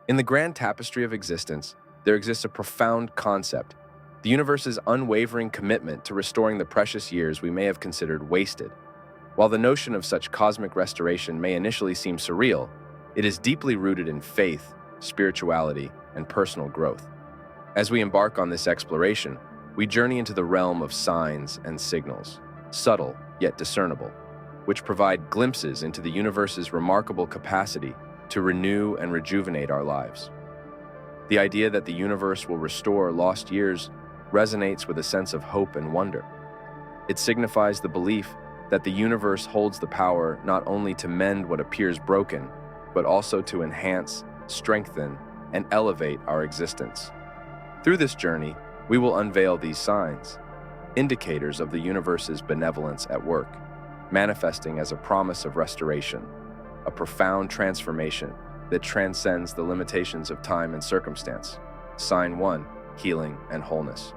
In the grand tapestry of existence, there exists a profound concept: the universe's unwavering commitment to restoring the precious years we may have considered wasted. While the notion of such cosmic restoration may initially seem surreal, it is deeply rooted in faith, spirituality, and personal growth. As we embark on this exploration, we journey into the realm of signs and signals, subtle yet discernible, which provide glimpses into the universe's remarkable capacity to renew and rejuvenate our lives. The idea that the universe will restore lost years resonates with a sense of hope and wonder. It signifies the belief that the universe holds the power not only to mend what appears broken, but also to enhance, strengthen, and elevate our existence. Through this journey, we will unveil these signs, indicators of the universe's benevolence at work, manifesting as a promise of restoration, a profound transformation that transcends the limitations of time and circumstance. Sign 1: Healing and Wholeness.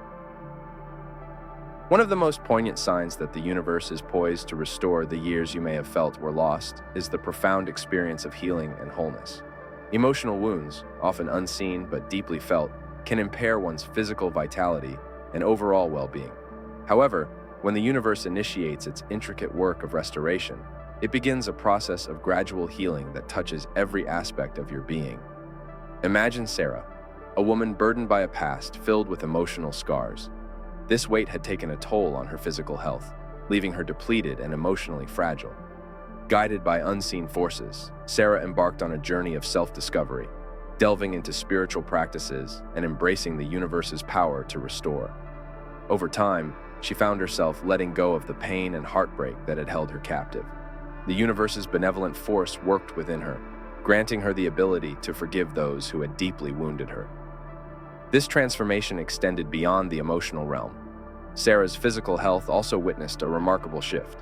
One of the most poignant signs that the universe is poised to restore the years you may have felt were lost is the profound experience of healing and wholeness. Emotional wounds, often unseen but deeply felt, can impair one's physical vitality and overall well-being. However, when the universe initiates its intricate work of restoration, it begins a process of gradual healing that touches every aspect of your being. Imagine Sarah, a woman burdened by a past filled with emotional scars. This weight had taken a toll on her physical health, leaving her depleted and emotionally fragile. Guided by unseen forces, Sarah embarked on a journey of self-discovery, delving into spiritual practices and embracing the universe's power to restore. Over time, she found herself letting go of the pain and heartbreak that had held her captive. The universe's benevolent force worked within her, granting her the ability to forgive those who had deeply wounded her. This transformation extended beyond the emotional realm. Sarah's physical health also witnessed a remarkable shift.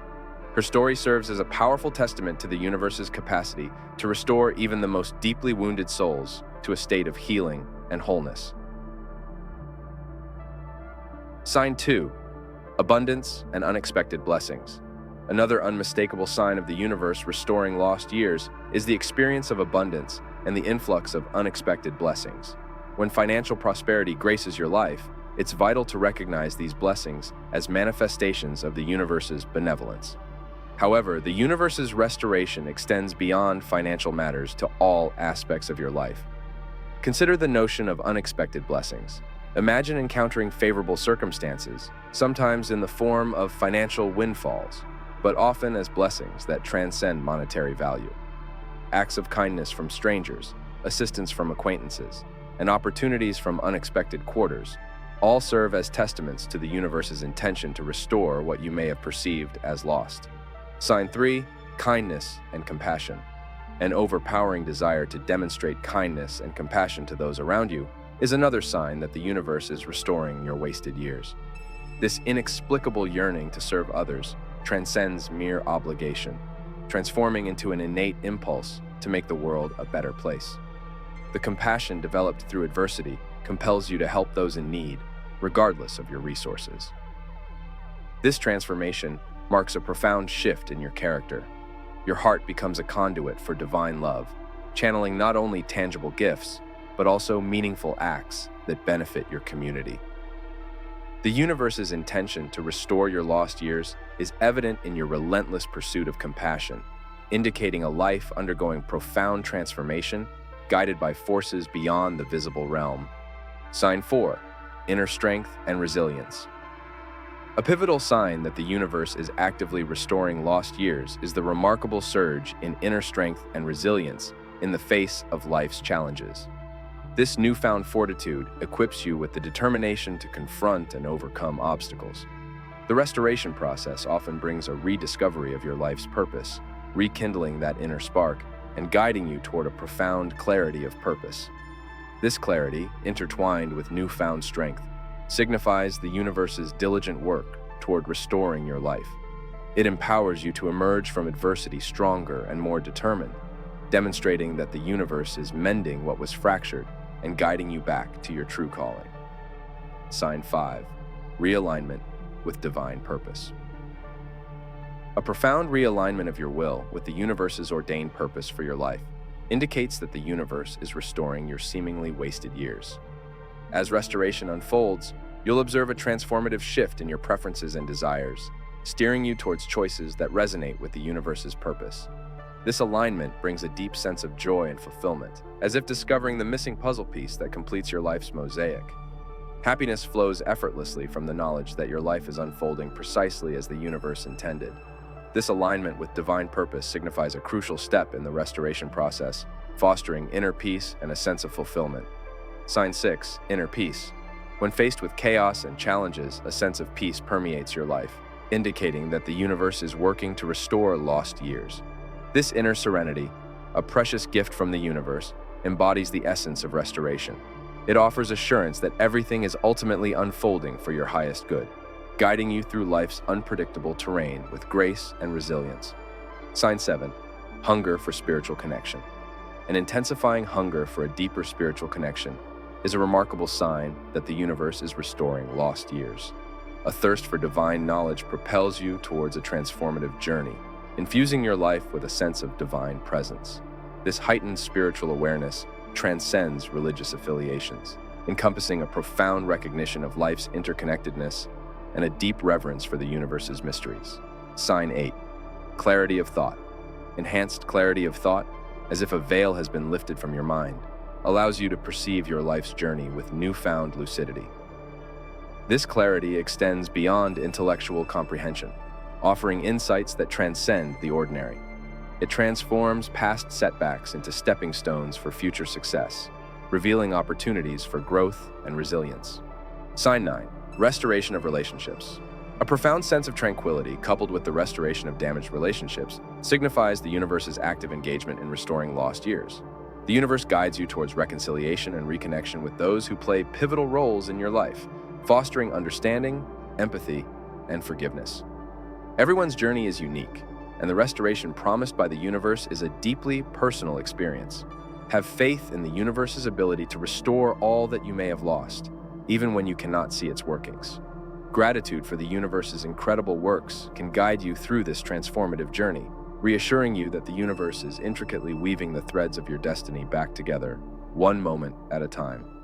Her story serves as a powerful testament to the universe's capacity to restore even the most deeply wounded souls to a state of healing and wholeness. Sign 2: Abundance and Unexpected Blessings. Another unmistakable sign of the universe restoring lost years is the experience of abundance and the influx of unexpected blessings. When financial prosperity graces your life, it's vital to recognize these blessings as manifestations of the universe's benevolence. However, the universe's restoration extends beyond financial matters to all aspects of your life. Consider the notion of unexpected blessings. Imagine encountering favorable circumstances, sometimes in the form of financial windfalls, but often as blessings that transcend monetary value. Acts of kindness from strangers, assistance from acquaintances, and opportunities from unexpected quarters all serve as testaments to the universe's intention to restore what you may have perceived as lost. Sign 3: Kindness and Compassion. An overpowering desire to demonstrate kindness and compassion to those around you is another sign that the universe is restoring your wasted years. This inexplicable yearning to serve others transcends mere obligation, transforming into an innate impulse to make the world a better place. The compassion developed through adversity compels you to help those in need, regardless of your resources. This transformation marks a profound shift in your character. Your heart becomes a conduit for divine love, channeling not only tangible gifts, but also meaningful acts that benefit your community. The universe's intention to restore your lost years is evident in your relentless pursuit of compassion, indicating a life undergoing profound transformation, guided by forces beyond the visible realm. Sign 4: Inner Strength and Resilience. A pivotal sign that the universe is actively restoring lost years is the remarkable surge in inner strength and resilience in the face of life's challenges. This newfound fortitude equips you with the determination to confront and overcome obstacles. The restoration process often brings a rediscovery of your life's purpose, rekindling that inner spark and guiding you toward a profound clarity of purpose. This clarity, intertwined with newfound strength, signifies the universe's diligent work toward restoring your life. It empowers you to emerge from adversity stronger and more determined, demonstrating that the universe is mending what was fractured and guiding you back to your true calling. Sign 5: Realignment with Divine Purpose. A profound realignment of your will with the universe's ordained purpose for your life. indicates that the universe is restoring your seemingly wasted years. As restoration unfolds, you'll observe a transformative shift in your preferences and desires, steering you towards choices that resonate with the universe's purpose. This alignment brings a deep sense of joy and fulfillment, as if discovering the missing puzzle piece that completes your life's mosaic. Happiness flows effortlessly from the knowledge that your life is unfolding precisely as the universe intended. This alignment with divine purpose signifies a crucial step in the restoration process, fostering inner peace and a sense of fulfillment. Sign 6, inner peace. When faced with chaos and challenges, a sense of peace permeates your life, indicating that the universe is working to restore lost years. This inner serenity, a precious gift from the universe, embodies the essence of restoration. It offers assurance that everything is ultimately unfolding for your highest good, guiding you through life's unpredictable terrain with grace and resilience. Sign 7, hunger for spiritual connection. An intensifying hunger for a deeper spiritual connection is a remarkable sign that the universe is restoring lost years. A thirst for divine knowledge propels you towards a transformative journey, infusing your life with a sense of divine presence. This heightened spiritual awareness transcends religious affiliations, encompassing a profound recognition of life's interconnectedness and a deep reverence for the universe's mysteries. Sign 8, clarity of thought. Enhanced clarity of thought, as if a veil has been lifted from your mind, allows you to perceive your life's journey with newfound lucidity. This clarity extends beyond intellectual comprehension, offering insights that transcend the ordinary. It transforms past setbacks into stepping stones for future success, revealing opportunities for growth and resilience. Sign 9, restoration of relationships. A profound sense of tranquility, coupled with the restoration of damaged relationships, signifies the universe's active engagement in restoring lost years. The universe guides you towards reconciliation and reconnection with those who play pivotal roles in your life, fostering understanding, empathy, and forgiveness. Everyone's journey is unique, and the restoration promised by the universe is a deeply personal experience. Have faith in the universe's ability to restore all that you may have lost, even when you cannot see its workings. Gratitude for the universe's incredible works can guide you through this transformative journey, reassuring you that the universe is intricately weaving the threads of your destiny back together, one moment at a time.